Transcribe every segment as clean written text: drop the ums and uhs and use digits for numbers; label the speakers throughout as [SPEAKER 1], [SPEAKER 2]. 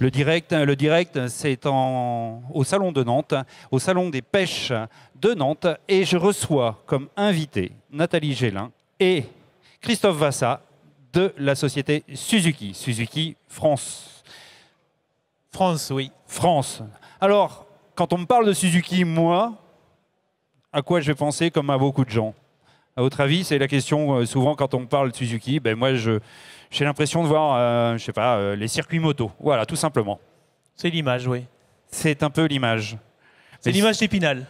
[SPEAKER 1] Le direct, c'est au Salon de Nantes, au Salon des pêches de Nantes. Et je reçois comme invité Nathalie Gélin et Christophe Vassa de la société Suzuki. Suzuki France.
[SPEAKER 2] France, oui.
[SPEAKER 1] France. Alors, quand on me parle de Suzuki, moi, à quoi je vais penser comme à beaucoup de gens? À votre avis, c'est la question souvent quand on parle de Suzuki. Ben moi, j'ai l'impression de voir, je sais pas, les circuits moto. Voilà, tout simplement.
[SPEAKER 2] C'est l'image, oui.
[SPEAKER 1] C'est un peu l'image.
[SPEAKER 2] C'est l'image d'Épinal.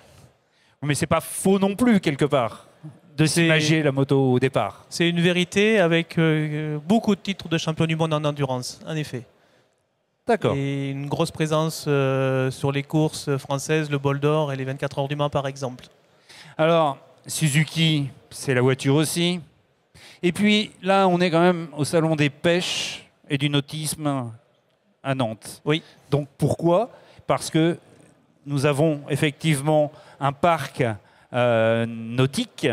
[SPEAKER 1] Mais c'est pas faux non plus quelque part de s'imager la moto au départ.
[SPEAKER 2] C'est une vérité avec beaucoup de titres de champion du monde en endurance, en effet.
[SPEAKER 1] D'accord.
[SPEAKER 2] Et une grosse présence sur les courses françaises, le Bol d'Or et les 24 heures du Mans par exemple.
[SPEAKER 1] Alors, Suzuki, c'est la voiture aussi. Et puis là, on est quand même au Salon des pêches et du nautisme à Nantes.
[SPEAKER 2] Oui.
[SPEAKER 1] Donc pourquoi? Parce que nous avons effectivement un parc nautique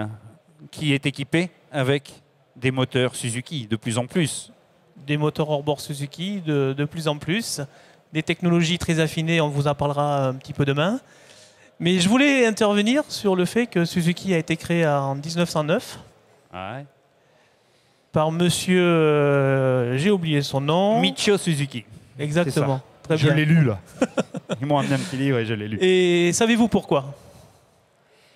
[SPEAKER 1] qui est équipé avec des moteurs Suzuki de plus en plus.
[SPEAKER 2] Des moteurs hors-bord Suzuki de plus en plus. Des technologies très affinées, on vous en parlera un petit peu demain. Mais je voulais intervenir sur le fait que Suzuki a été créé en 1909 par monsieur, j'ai oublié son nom.
[SPEAKER 1] Michio Suzuki.
[SPEAKER 2] Exactement. Très
[SPEAKER 1] je
[SPEAKER 2] bien.
[SPEAKER 1] l'ai lu là. Ils m'ont amené un petit livre et je l'ai lu.
[SPEAKER 2] Et savez-vous pourquoi?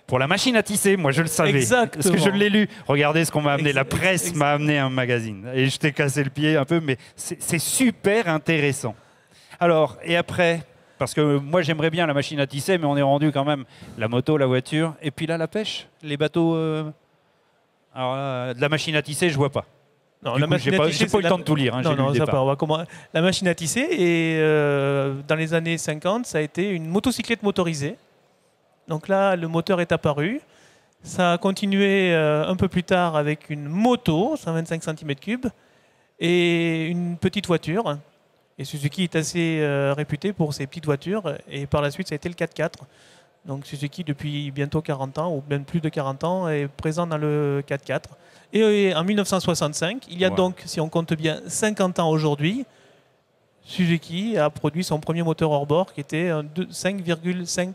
[SPEAKER 1] Pour la machine à tisser, moi je le savais.
[SPEAKER 2] Exactement.
[SPEAKER 1] Parce que je l'ai lu. Regardez ce qu'on m'a amené. La presse m'a amené un magazine. Et je t'ai cassé le pied un peu, mais c'est super intéressant. Alors, et après, parce que moi j'aimerais bien la machine à tisser, mais on est rendu quand même la moto, la voiture, et puis là la pêche, les bateaux. Alors là, de la machine à tisser, je vois pas.
[SPEAKER 2] Non,
[SPEAKER 1] du coup, j'ai pas eu le temps de tout lire. Hein,
[SPEAKER 2] non, ça part. La machine à tisser, et dans les années 50, ça a été une motocyclette motorisée. Donc là, le moteur est apparu. Ça a continué un peu plus tard avec une moto, 125 cm3, et une petite voiture. Et Suzuki est assez réputé pour ses petites voitures. Et par la suite, ça a été le 4x4. Donc Suzuki, depuis bientôt 40 ans, ou même plus de 40 ans, est présent dans le 4x4. Et en 1965, il y a donc, si on compte bien, 50 ans aujourd'hui, Suzuki a produit son premier moteur hors-bord qui était un 5,5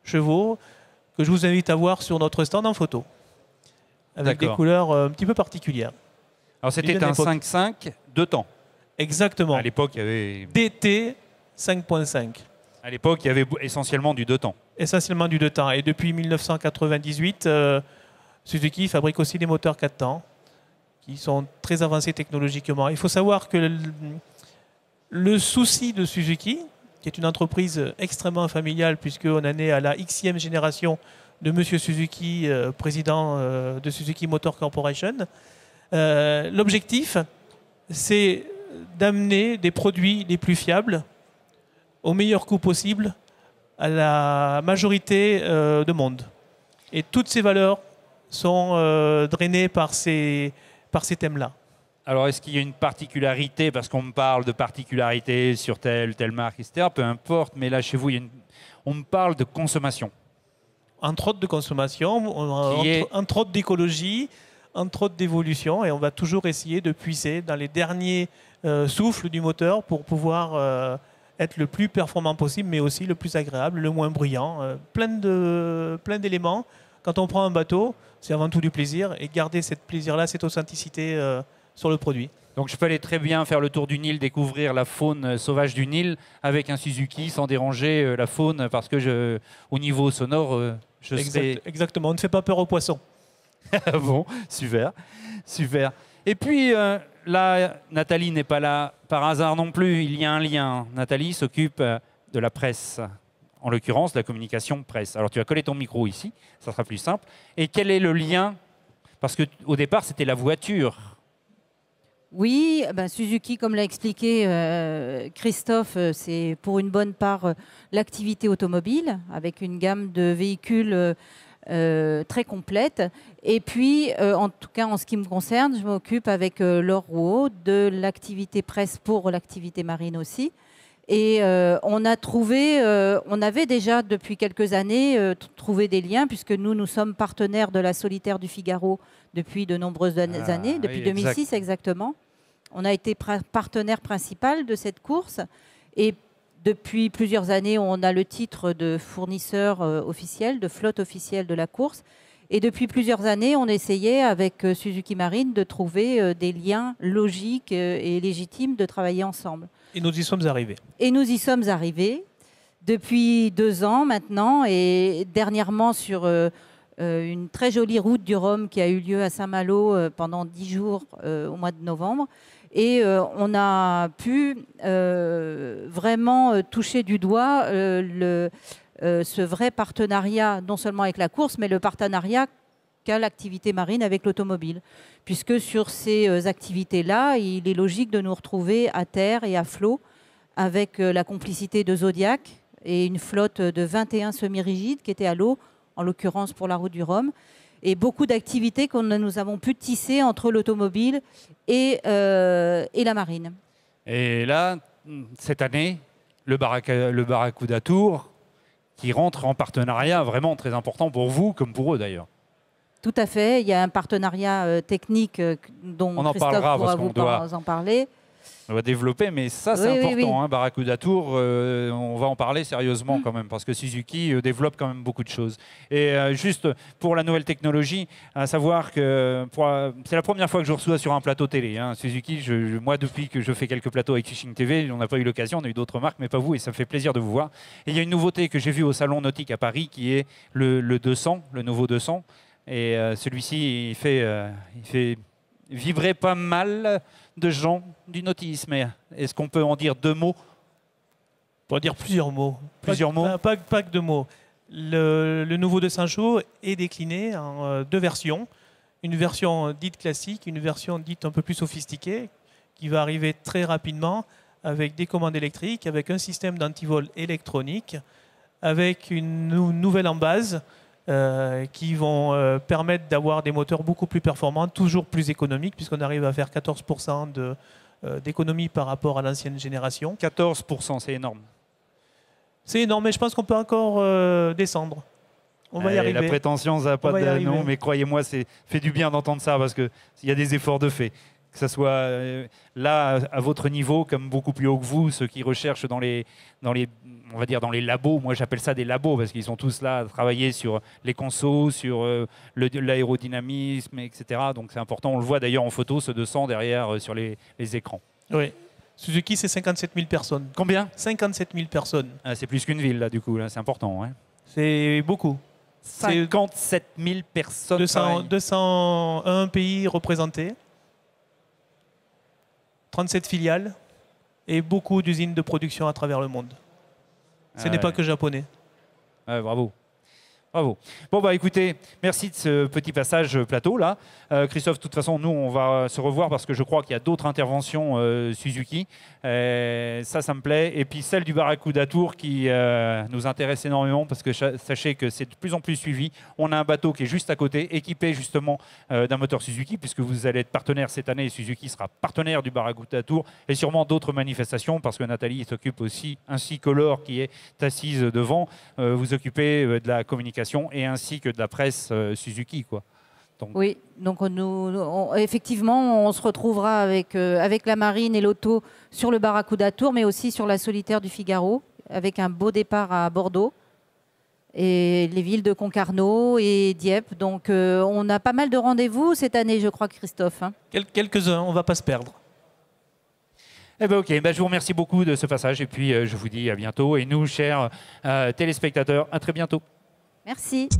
[SPEAKER 2] chevaux que je vous invite à voir sur notre stand en photo, avec des couleurs un petit peu particulières.
[SPEAKER 1] Alors c'était un 5.5 deux temps.
[SPEAKER 2] Exactement.
[SPEAKER 1] À l'époque, il y avait...
[SPEAKER 2] DT 5.5.
[SPEAKER 1] À l'époque, il y avait essentiellement du deux temps.
[SPEAKER 2] Essentiellement du deux temps. Et depuis 1998, Suzuki fabrique aussi des moteurs 4 temps qui sont très avancés technologiquement. Il faut savoir que le souci de Suzuki, qui est une entreprise extrêmement familiale, puisqu'on en est à la Xème génération de M. Suzuki, président de Suzuki Motor Corporation. L'objectif, c'est d'amener des produits les plus fiables au meilleur coût possible à la majorité de monde. Et toutes ces valeurs sont drainées par ces thèmes-là.
[SPEAKER 1] Alors, est-ce qu'il y a une particularité, parce qu'on me parle de particularité sur telle ou telle marque, etc., peu importe, mais là, chez vous, on me parle de consommation.
[SPEAKER 2] Entre autres de consommation, entre autres d'écologie, entre autres d'évolution, et on va toujours essayer de puiser dans les derniers souffles du moteur pour pouvoir être le plus performant possible, mais aussi le plus agréable, le moins bruyant. Plein d'éléments. Quand on prend un bateau, c'est avant tout du plaisir, et garder ce plaisir-là, cette authenticité sur le produit.
[SPEAKER 1] Donc je peux aller très bien faire le tour du Nil, découvrir la faune sauvage du Nil avec un Suzuki sans déranger la faune, parce que au niveau sonore, je serai...
[SPEAKER 2] Exactement, on ne fait pas peur aux poissons.
[SPEAKER 1] Bon, super, super. Et puis là, Nathalie n'est pas là par hasard non plus, il y a un lien. Nathalie s'occupe de la presse, en l'occurrence de la communication presse. Alors tu vas coller ton micro ici, ça sera plus simple. Et quel est le lien? Parce qu'au départ, c'était la voiture.
[SPEAKER 3] Oui, Suzuki, comme l'a expliqué Christophe, c'est pour une bonne part l'activité automobile, avec une gamme de véhicules très complète. Et puis, en tout cas, en ce qui me concerne, je m'occupe avec Laure Rouault de l'activité presse pour l'activité marine aussi. Et on avait déjà depuis quelques années trouvé des liens, puisque nous sommes partenaires de la Solitaire du Figaro depuis de nombreuses années, depuis 2006 exactement. On a été partenaire principal de cette course. Et depuis plusieurs années, on a le titre de fournisseur officiel, de flotte officielle de la course. Et depuis plusieurs années, on essayait avec Suzuki Marine de trouver des liens logiques et légitimes de travailler ensemble.
[SPEAKER 2] Et nous y sommes arrivés.
[SPEAKER 3] Et nous y sommes arrivés depuis 2 ans maintenant, et dernièrement sur une très jolie route du Rhum qui a eu lieu à Saint-Malo pendant 10 jours au mois de novembre. Et on a pu vraiment toucher du doigt ce vrai partenariat, non seulement avec la course, mais le partenariat qu'a l'activité marine avec l'automobile. Puisque sur ces activités-là, il est logique de nous retrouver à terre et à flot avec la complicité de Zodiac et une flotte de 21 semi-rigides qui étaient à l'eau, en l'occurrence pour la route du Rhum, et beaucoup d'activités que nous avons pu tisser entre l'automobile et la marine.
[SPEAKER 1] Et là, cette année, le Barracuda Tour qui rentre en partenariat vraiment très important pour vous, comme pour eux d'ailleurs.
[SPEAKER 3] Tout à fait. Il y a un partenariat technique dont
[SPEAKER 1] on en
[SPEAKER 3] Christophe
[SPEAKER 1] parlera
[SPEAKER 3] pourra
[SPEAKER 1] parce qu'on
[SPEAKER 3] en parler.
[SPEAKER 1] On va développer, mais ça c'est important.
[SPEAKER 3] Oui.
[SPEAKER 1] Hein, Barracuda Tour, on va en parler sérieusement quand même, parce que Suzuki développe quand même beaucoup de choses. Et juste pour la nouvelle technologie, à savoir que c'est la première fois que je reçois sur un plateau télé. Hein, Suzuki, moi depuis que je fais quelques plateaux avec Fishing TV, on n'a pas eu l'occasion, on a eu d'autres marques, mais pas vous, et ça me fait plaisir de vous voir. Et il y a une nouveauté que j'ai vue au Salon Nautique à Paris, qui est le 200, le nouveau 200. Et celui-ci, il fait vibrer pas mal de gens du nautisme. Est-ce qu'on peut en dire 2 mots?
[SPEAKER 2] On peut en dire plusieurs mots.
[SPEAKER 1] Plusieurs mots.
[SPEAKER 2] Pas que 2 mots. Le nouveau 200 chevaux est décliné en 2 versions. Une version dite classique, une version dite un peu plus sophistiquée, qui va arriver très rapidement avec des commandes électriques, avec un système d'antivol électronique, avec une nouvelle embase, qui vont permettre d'avoir des moteurs beaucoup plus performants, toujours plus économiques, puisqu'on arrive à faire 14% d'économie par rapport à l'ancienne génération.
[SPEAKER 1] 14%, c'est énorme.
[SPEAKER 2] C'est énorme, mais je pense qu'on peut encore descendre. On va y arriver.
[SPEAKER 1] La prétention, ça n'a pas de nom, mais croyez-moi, c'est fait du bien d'entendre ça, parce qu'il y a des efforts de fait. Que ce soit là, à votre niveau, comme beaucoup plus haut que vous, ceux qui recherchent dans les on va dire dans les labos, moi j'appelle ça des labos, parce qu'ils sont tous là à travailler sur les consos, sur l'aérodynamisme, etc. Donc c'est important, on le voit d'ailleurs en photo, ce 200 derrière sur les écrans.
[SPEAKER 2] Oui. Suzuki, c'est 57 000 personnes.
[SPEAKER 1] Combien?
[SPEAKER 2] 57 000 personnes.
[SPEAKER 1] Ah, c'est plus qu'une ville, là, du coup, là, c'est important. Hein.
[SPEAKER 2] C'est beaucoup.
[SPEAKER 1] 57 000 personnes.
[SPEAKER 2] 201 pays représentés, 37 filiales et beaucoup d'usines de production à travers le monde. Ce n'est pas que japonais.
[SPEAKER 1] Bravo. Bravo. Bon, bah écoutez, merci de ce petit passage plateau là. Christophe, de toute façon, nous, on va se revoir parce que je crois qu'il y a d'autres interventions Suzuki. Ça me plaît. Et puis celle du Barracuda Tour qui nous intéresse énormément parce que sachez que c'est de plus en plus suivi. On a un bateau qui est juste à côté, équipé justement d'un moteur Suzuki, puisque vous allez être partenaire cette année et Suzuki sera partenaire du Barracuda Tour et sûrement d'autres manifestations parce que Nathalie s'occupe aussi, ainsi que Laure qui est assise devant, vous occupez de la communication et ainsi que de la presse Suzuki, quoi. Donc.
[SPEAKER 3] Oui, donc effectivement, on se retrouvera avec la marine et l'auto sur le Barracuda Tour, mais aussi sur la Solitaire du Figaro, avec un beau départ à Bordeaux et les villes de Concarneau et Dieppe. Donc on a pas mal de rendez-vous cette année, je crois, Christophe. Hein.
[SPEAKER 2] Quelques-uns, on ne va pas se perdre.
[SPEAKER 1] Eh ben ok, je vous remercie beaucoup de ce passage et puis je vous dis à bientôt. Et nous, chers téléspectateurs, à très bientôt.
[SPEAKER 3] Merci.